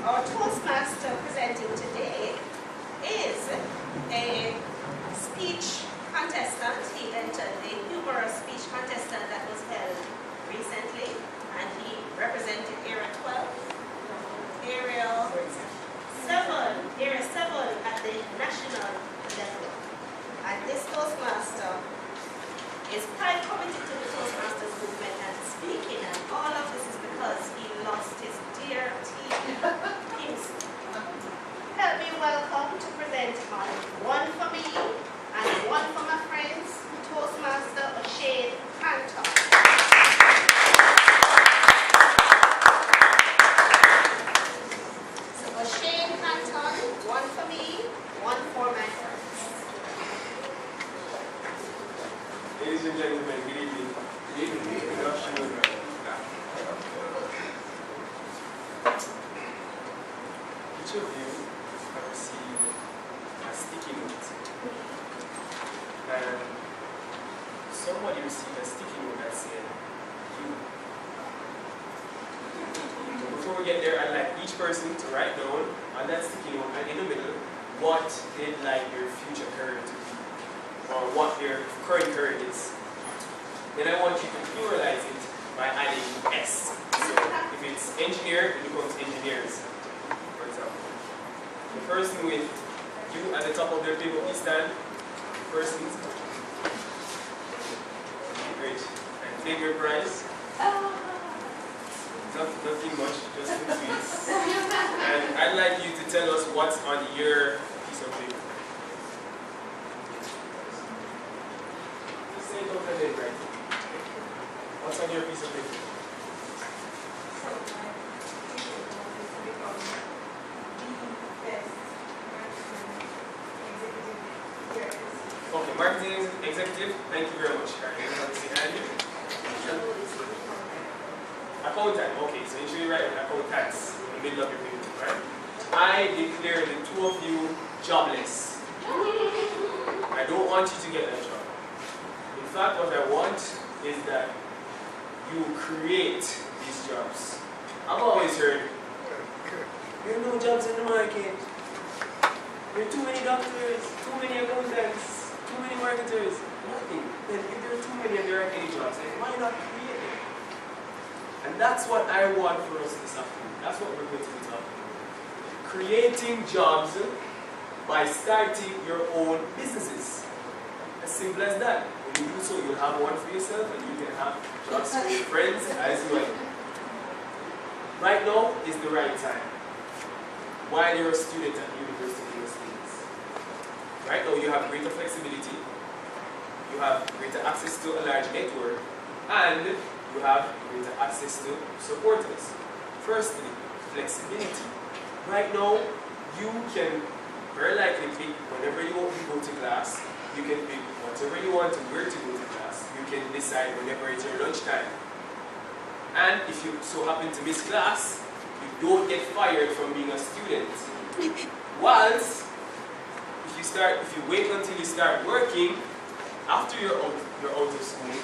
Our Toastmaster presenting today is a speech contestant. He entered a humorous speech contestant that was held recently, and he represented Area 12, Area 7 at the national level. And this Toastmaster is quite committed to the Toastmasters movement and speaking, and all of this is because he lost his dear teeth. Help me welcome to present on one for me and one for my friends, Toastmaster O'Shane Cantor. So O'Shane Cantor, one for me, one for my friends. Ladies and gentlemen, good evening. Good evening. Good afternoon. Each of you have received a sticky note. And somebody received a sticky note that said, you. Before we get there, I'd like each person to write down on that sticky note and in the middle what they'd like your future career to be, or what your current career is. Then I want you to pluralize it by adding S. So if it's engineer, it becomes engineers, for example. The person with you at the top of their paper, please stand. Persons. Great. And take your prize. Nothing much, just some sweets. And I'd like you to tell us what's on your piece of paper. Just say it over there, right? What's on your piece of paper? Okay, marketing executive, thank you very much. Accountant, okay, so you should write accountants in the middle of your paper, right? I declare the two of you jobless. I don't want you to get a job. In fact, what I want is that you create these jobs. I've always heard, there are no jobs in the market. There are too many doctors, too many accountants, too many marketers. Nothing. Then if there are too many and there aren't any jobs, then why not create them? And that's what I want for us this afternoon. That's what we're going to be talking about. Creating jobs by starting your own businesses. As simple as that. When you do so, you'll have one for yourself and you can have jobs for your friends as well. Right now is the right time. While you're a student at university or schools. Right now you have greater flexibility, you have greater access to a large network, and you have greater access to supporters. Firstly, flexibility. Right now, you can very likely pick whenever you want to go to class. You can pick whatever you want and where to go to class. You can decide whenever it's your lunchtime. And if you so happen to miss class, you don't get fired from being a student. Whilst, if you wait until you start working, after you're out of school,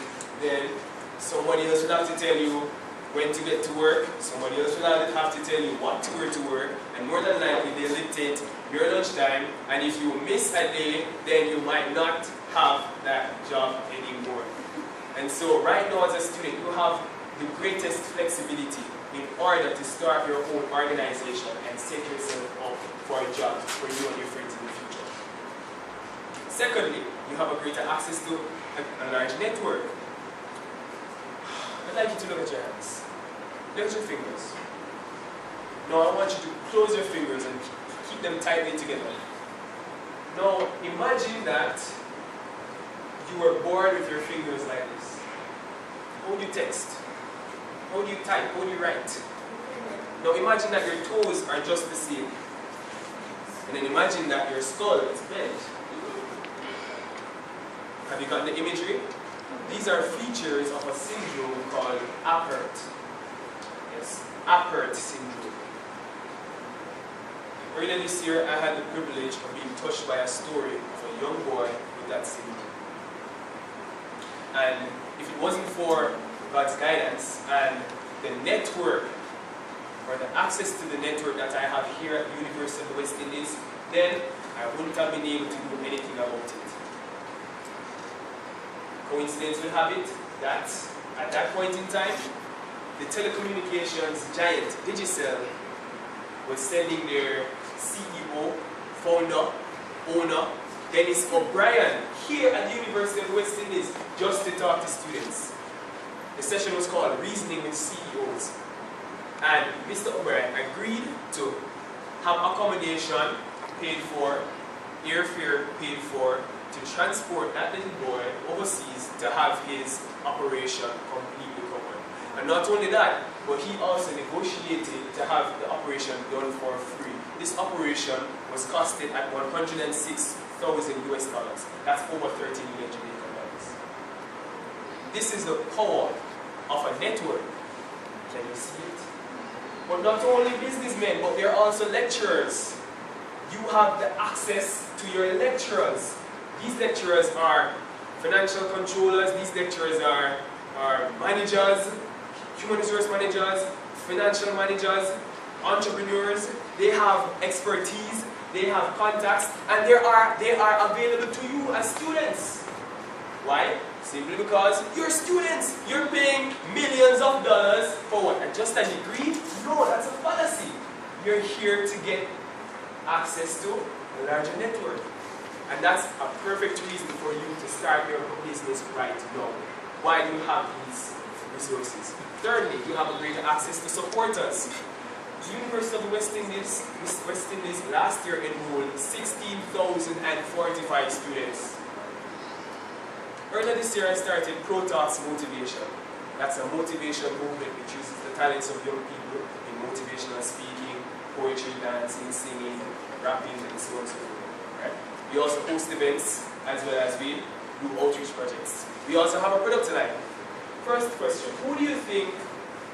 then somebody else will have to tell you when to get to work, somebody else will have to tell you what to wear to work, and more than likely they'll dictate your lunchtime, and if you miss a day, then you might not have that job anymore. And so right now as a student, you have the greatest flexibility in order to start your own organization and set yourself up for a job for you and your friends in the future. Secondly, you have a greater access to a large network. I'd like you to look at your hands. Look at your fingers. Now I want you to close your fingers and keep them tightly together. Now imagine that you were born with your fingers like this. How do you text? How do you type? How do you write? Now imagine that your toes are just the same. And then imagine that your skull is bent. Have you got the imagery? These are features of a syndrome called Apert. Yes, Apert syndrome. Earlier this year, I had the privilege of being touched by a story of a young boy with that syndrome. And if it wasn't for God's guidance and the network or the access to the network that I have here at the University of the West Indies, then I wouldn't have been able to do anything about it. Coincidence will have it that at that point in time, the telecommunications giant Digicel was sending their CEO, founder, owner, Dennis O'Brien, here at the University of the West Indies just to talk to students. The session was called Reasoning with CEOs. And Mr. O'Brien agreed to have accommodation paid for, airfare paid for, to transport that little boy overseas to have his operation completely covered. And not only that, but he also negotiated to have the operation done for free. This operation was costed at 106,000 US dollars. That's over 13 million Jamaican dollars. This is the power of a network. Can you see it? But not only businessmen, but they're also lecturers. You have the access to your lecturers. These lecturers are financial controllers, these lecturers are managers, human resource managers, financial managers, entrepreneurs. They have expertise, they have contacts, and they are available to you as students. Why? Simply because you're students. You're paying millions of dollars for what? Just a degree? No, that's a fallacy. You're here to get access to a larger network. And that's a perfect reason for you to start your business right now. Why do you have these resources? Thirdly, you have a greater access to supporters. The University of the West Indies last year enrolled 16,045 students. Earlier this year I started Pro Talks Motivation. That's a motivation movement which uses the talents of young people in motivational speaking, poetry, dancing, singing, rapping, and so on and so forth. Right? We also host events as well as we do outreach projects. We also have a product line. First question, who do you think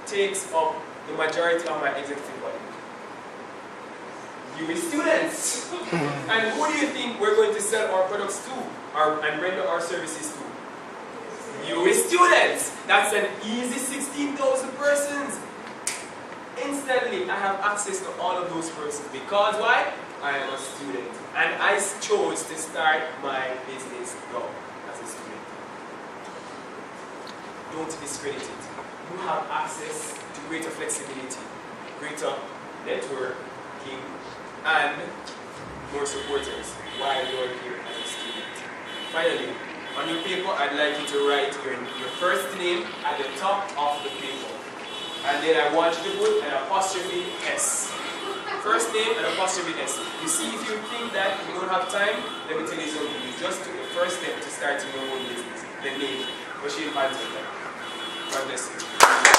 takes up the majority of my executive body? You students! And who do you think we're going to sell our products to and render our services to? You students! That's an easy 16,000 persons. Instantly, I have access to all of those persons. Because why? I am a student. And I chose to start my business now as a student. Don't discredit it. You have access to greater flexibility, greater networking, and more supporters while you're here as a student. Finally, on your paper, I'd like you to write your first name at the top of the paper. And then I want you to put an apostrophe S. First name and apostrophe S. You see, if you think that you don't have time, let me tell you something. You just took the first step to starting your own business. The name. Machine Panther. God bless you.